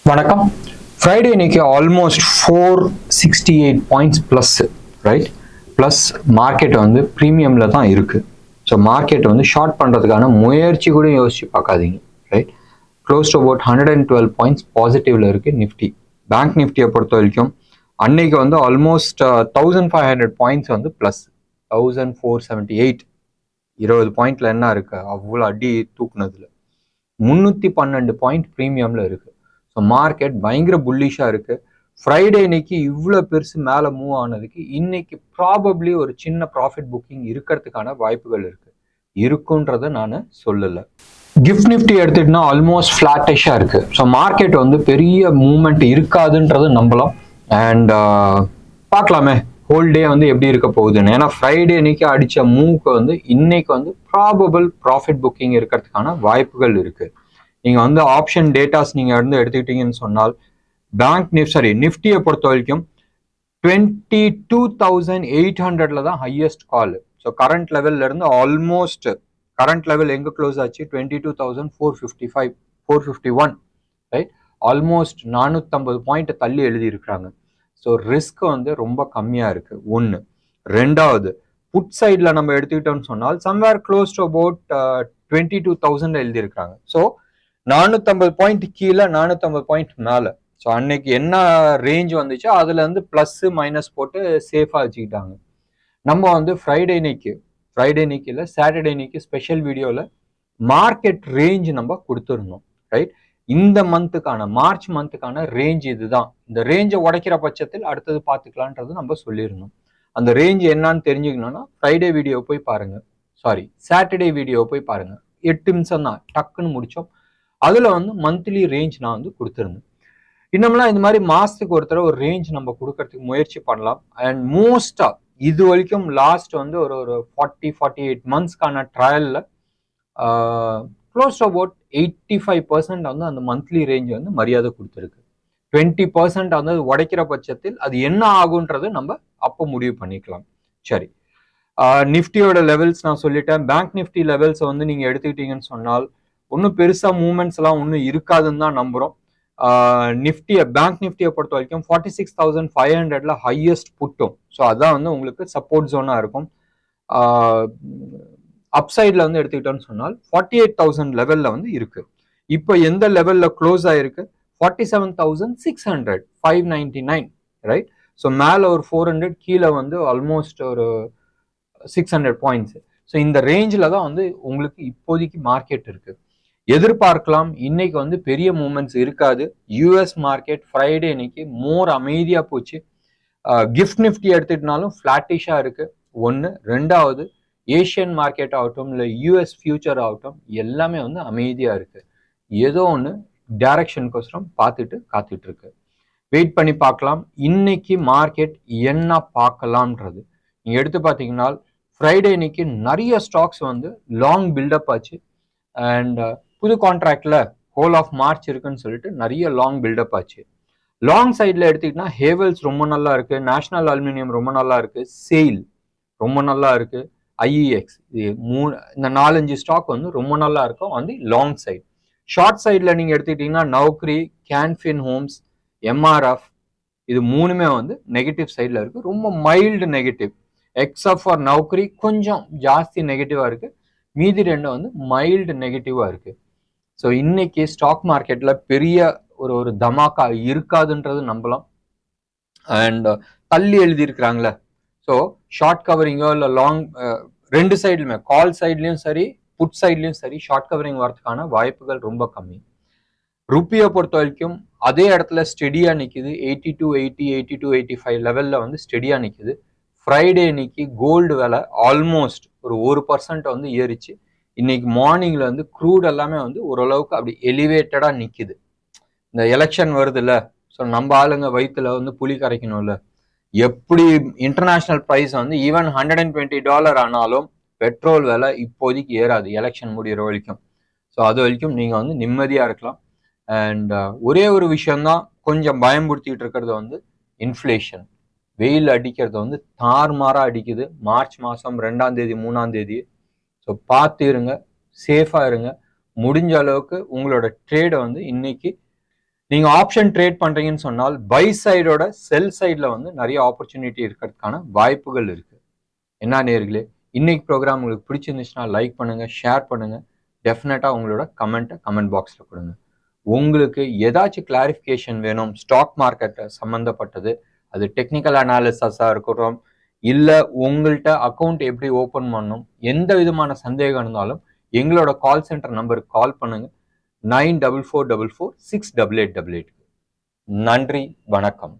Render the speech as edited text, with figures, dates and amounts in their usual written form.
வணக்கம். ஃப்ரைடே இன்னைக்கு almost 468 points plus, right? Plus market வந்து ப்ரீமியமில் தான் இருக்குது. ஸோ மார்க்கெட் வந்து ஷார்ட் பண்ணுறதுக்கான முயற்சி கூட யோசிச்சு பார்க்காதீங்க, right? Close to about 112 points பாசிட்டிவில் இருக்குது நிஃப்டி. பேங்க் நிஃப்டியை பொறுத்த வரைக்கும் அன்னைக்கு வந்து ஆல்மோஸ்ட் 1500 பாயிண்ட்ஸ் வந்து ப்ளஸ் 1478, 20 பாயிண்ட்ல என்ன இருக்குது அவ்வளோ அடி தூக்குனதுல 312 பாயிண்ட் ப்ரீமியமில் இருக்குது. ஸோ மார்க்கெட் பயங்கர புல்லிஷாக இருக்குது. ஃப்ரைடே இன்னைக்கு இவ்வளோ பெருசு மேலே மூவ் ஆனதுக்கு இன்னைக்கு ப்ராபப்ளி ஒரு சின்ன ப்ராஃபிட் புக்கிங் இருக்கிறதுக்கான வாய்ப்புகள் இருக்குது. இருக்குன்றதை நான் சொல்லலை. கிஃப்ட் நிஃப்டி எடுத்துக்கிட்டா ஆல்மோஸ்ட் ஃப்ளாட்டிஷாக இருக்குது. ஸோ மார்க்கெட் வந்து பெரிய மூவ்மெண்ட் இருக்காதுன்றது நம்பலாம். அண்ட் பார்க்கலாமே ஹோல் டே வந்து எப்படி இருக்க போகுதுன்னு. ஏன்னா ஃப்ரைடே இன்னைக்கு அடித்த மூவ்க்கு வந்து இன்னைக்கு வந்து ப்ராபபிள் ப்ராஃபிட் புக்கிங் இருக்கிறதுக்கான வாய்ப்புகள் இருக்குது. நீங்கள் வந்து ஆப்ஷன் டேட்டாஸ் நீங்கள் வந்து எடுத்துக்கிட்டீங்கன்னு சொன்னால் பேங்க் நிஃப்டியை பொறுத்த வரைக்கும் 22,800 தான் ஹையஸ்ட் கால். ஸோ கரண்ட் லெவல்ல இருந்து ஆல்மோஸ்ட் கரண்ட் லெவல் எங்கே க்ளோஸ் ஆச்சு 22,455 451, ரைட்? ஆல்மோஸ்ட் 450 பாயிண்ட் தள்ளி எழுதி இருக்கிறாங்க. ஸோ ரிஸ்க் வந்து ரொம்ப கம்மியாக இருக்கு. ஒன்று. ரெண்டாவது, புட் சைடில் நம்ம எடுத்துக்கிட்டோம்னு சொன்னால் சம்வேர் க்ளோஸ் டு அபவுட் 22,000 எழுதியிருக்காங்க. ஸோ 450 பாயிண்ட் கீழே 450 பாயிண்ட் மேலே. ஸோ அன்னைக்கு என்ன ரேஞ்ச் வந்துச்சோ அதுல இருந்து பிளஸ் மைனஸ் போட்டு சேஃபாக வச்சுக்கிட்டாங்க. நம்ம வந்து ஃப்ரைடே இன்னைக்கு இல்லை சாட்டர்டே இன்னைக்கு ஸ்பெஷல் வீடியோவில் மார்க்கெட் ரேஞ்ச் நம்ம கொடுத்துருந்தோம், ரைட்? இந்த மந்த்துக்கான மார்ச் மந்த்துக்கான ரேஞ்ச் இதுதான். இந்த ரேஞ்சை உடைக்கிற பட்சத்தில் அடுத்தது பார்த்துக்கலான்றது நம்ம சொல்லியிருந்தோம். அந்த ரேஞ்ச் என்னன்னு தெரிஞ்சுக்கணும்னா ஃப்ரைடே வீடியோ போய் பாருங்க, சாட்டர்டே வீடியோ போய் பாருங்க. 8 நிமிஷம் தான், டக்குன்னு முடிச்சோம். அதுல வந்து மந்த்லி ரேஞ்ச் நான் வந்து கொடுத்துருந்தேன். இன்னும்லாம் இந்த மாதிரி மாசத்துக்கு ஒருத்தர ஒரு ரேஞ்ச் நம்ம கொடுக்கறதுக்கு முயற்சி பண்ணலாம். அண்ட் மோஸ்டா இது வரைக்கும் லாஸ்ட் வந்து ஒரு 48 மந்த்ஸ்க்கான ட்ரையல்ல க்ளோஸ் அபவுட் 85% வந்து அந்த மந்த்லி ரேஞ்ச் வந்து மரியாதை கொடுத்துருக்கு. 20% வந்து உடைக்கிற பட்சத்தில் அது என்ன ஆகுன்றது நம்ம அப்போ முடிவு பண்ணிக்கலாம். சரி, நிஃப்டியோட லெவல்ஸ் நான் சொல்லிட்டேன். பேங்க் நிஃப்டி லெவல்ஸ் வந்து நீங்க எடுத்துக்கிட்டீங்கன்னு சொன்னால் ஒன்றும் பெருசா மூவ்மெண்ட்ஸ் எல்லாம் ஒன்றும் இருக்காதுன்னு தான் நம்புறோம். பேங்க் நிஃப்டியை பொறுத்த வரைக்கும் 46,500 ஹையஸ்ட் புட்டும். ஸோ அதான் வந்து உங்களுக்கு சப்போர்ட் ஜோனா இருக்கும். அப்சைட்ல வந்து எடுத்துக்கிட்டோம்னு சொன்னால் 48,000 லெவல்ல வந்து இருக்கு. இப்போ எந்த லெவல்ல க்ளோஸ் ஆயிருக்கு 47,600 599, ரைட்? ஸோ மேல ஒரு 400, கீழே வந்து ஆல்மோஸ்ட் ஒரு 600 பாயிண்ட்ஸ். ஸோ இந்த ரேஞ்சில் தான் வந்து உங்களுக்கு இப்போதைக்கு மார்க்கெட் இருக்கு. எதிர்பார்க்கலாம் இன்னைக்கு வந்து பெரிய மூவ்மெண்ட்ஸ் இருக்காது. யூஎஸ் மார்க்கெட் ஃப்ரைடே இன்னைக்கு மோர் அமைதியா போச்சு. கிஃப்ட் நிஃப்டி எடுத்துக்கிட்டாலும் ஃபிளாட்டிஷா இருக்கு. ஒன்று. ரெண்டாவது, ஏஷியன் மார்க்கெட் ஆகட்டும் இல்லை யூஎஸ் ஃபியூச்சர் ஆகட்டும் எல்லாமே வந்து அமைதியா இருக்கு. ஏதோ ஒன்று டைரக்ஷனுக்கோசரம் காத்துட்டு இருக்கு. வெயிட் பண்ணி பார்க்கலாம் இன்னைக்கு மார்க்கெட் என்ன பார்க்கலாம்ன்றது. நீங்க எடுத்து பார்த்தீங்கன்னா ஃப்ரைடே இன்னைக்கு நிறைய ஸ்டாக்ஸ் வந்து லாங் பில்டப் ஆச்சு. அண்ட் புது கான்ட்ராக்ட்ல ஹோல் ஆஃப் மார்ச் இருக்குன்னு சொல்லிட்டு நிறைய லாங் பில்டப் ஆச்சு. லாங் சைட்ல எடுத்துக்கிட்டா ஹேவல்ஸ் ரொம்ப நல்லா இருக்கு, நேஷனல் அலுமினியம் ரொம்ப நல்லா இருக்கு, செயில் ரொம்ப நல்லா இருக்கு, ஐஇஎக்ஸ், இந்த 4-5 ஸ்டாக் வந்து ரொம்ப நல்லா இருக்கும் வந்து லாங் சைட். ஷார்ட் சைட்ல நீங்க எடுத்துக்கிட்டீங்கன்னா நௌக்ரி, கேன்ஃபின் ஹோம்ஸ், எம்ஆர்எஃப், இது மூணுமே வந்து நெகட்டிவ் சைட்ல இருக்கு. ரொம்ப mild negative. Except for Naukri கொஞ்சம் ஜாஸ்தி நெகட்டிவா இருக்கு, மீதி ரெண்டும் வந்து மைல்டு நெகட்டிவா இருக்கு. ஸோ இன்னைக்கு ஸ்டாக் மார்க்கெட்ல பெரிய ஒரு தமாக்கா இருக்காதுன்றது நம்பலாம். அண்ட் தள்ளி எழுதியிருக்கிறாங்களே, ஸோ ஷார்ட் கவரிங்கோ இல்லை லாங் ரெண்டு சைட்லுமே, கால் சைட்லையும் சரி புட் சைட்லையும் சரி ஷார்ட் கவரிங் வரதுக்கான வாய்ப்புகள் ரொம்ப கம்மி. ருப்பியை பொறுத்த வரைக்கும் அதே இடத்துல ஸ்டெடியா நிற்குது. 8280 8285 லெவல்ல வந்து ஸ்டெடியா நிற்குது. ஃப்ரைடே இன்னைக்கு கோல்டு விலை ஆல்மோஸ்ட் ஒரு 1% வந்து ஏறிச்சு. இன்னைக்கு மார்னிங்ல வந்து க்ரூட் எல்லாமே வந்து ஓரளவுக்கு அப்படி எலிவேட்டடா நிக்குது. இந்த எலெக்ஷன் வருதுல்ல, ஸோ நம்ம ஆளுங்க வயிற்றுல வந்து புளி கரைக்கணும்ல. எப்படி இன்டர்நேஷனல் ப்ரைஸ் வந்து ஈவன் $120 ஆனாலும் பெட்ரோல் விலை இப்போதைக்கு ஏறாது எலெக்ஷன் முடிகிற வரைக்கும். ஸோ அது வரைக்கும் நீங்க வந்து நிம்மதியா இருக்கலாம். அண்ட் ஒரே ஒரு விஷயம்தான் கொஞ்சம் பயம்படுத்திட்டு இருக்கிறது வந்து இன்ஃப்ளேஷன். வெயில் அடிக்கிறது வந்து தாறுமாறா அடிக்குது. மார்ச் மாதம் 2ஆம் தேதி 3ஆம் தேதி. ஸோ பார்த்து இருங்க, சேஃபாக இருங்க. முடிஞ்ச அளவுக்கு உங்களோட ட்ரேடை வந்து இன்னைக்கு நீங்க ஆப்ஷன் ட்ரேட் பண்றீங்கன்னு சொன்னால் பை சைடோட செல் சைட்ல வந்து நிறைய ஆப்பர்ச்சுனிட்டி இருக்கிறதுக்கான வாய்ப்புகள் இருக்கு. என்ன நேர்களே, இன்னைக்கு ப்ரோக்ராம் உங்களுக்கு பிடிச்சிருந்துச்சுன்னா லைக் பண்ணுங்க, ஷேர் பண்ணுங்க, டெஃபினட்டா உங்களோட கமெண்ட் பாக்ஸ்ல கொடுங்க. உங்களுக்கு ஏதாச்சும் கிளாரிஃபிகேஷன் வேணும் ஸ்டாக் மார்க்கெட்டை சம்மந்தப்பட்டது, அது டெக்னிக்கல் அனாலிசிஸாக இருக்கட்டும், இல்லை உங்கள்கிட்ட அக்கௌண்ட் எப்படி ஓப்பன் பண்ணணும், எந்த விதமான சந்தேகம் இருந்தாலும் எங்களோட கால் சென்டர் நம்பருக்கு கால் பண்ணுங்க 9444468888. நன்றி, வணக்கம்.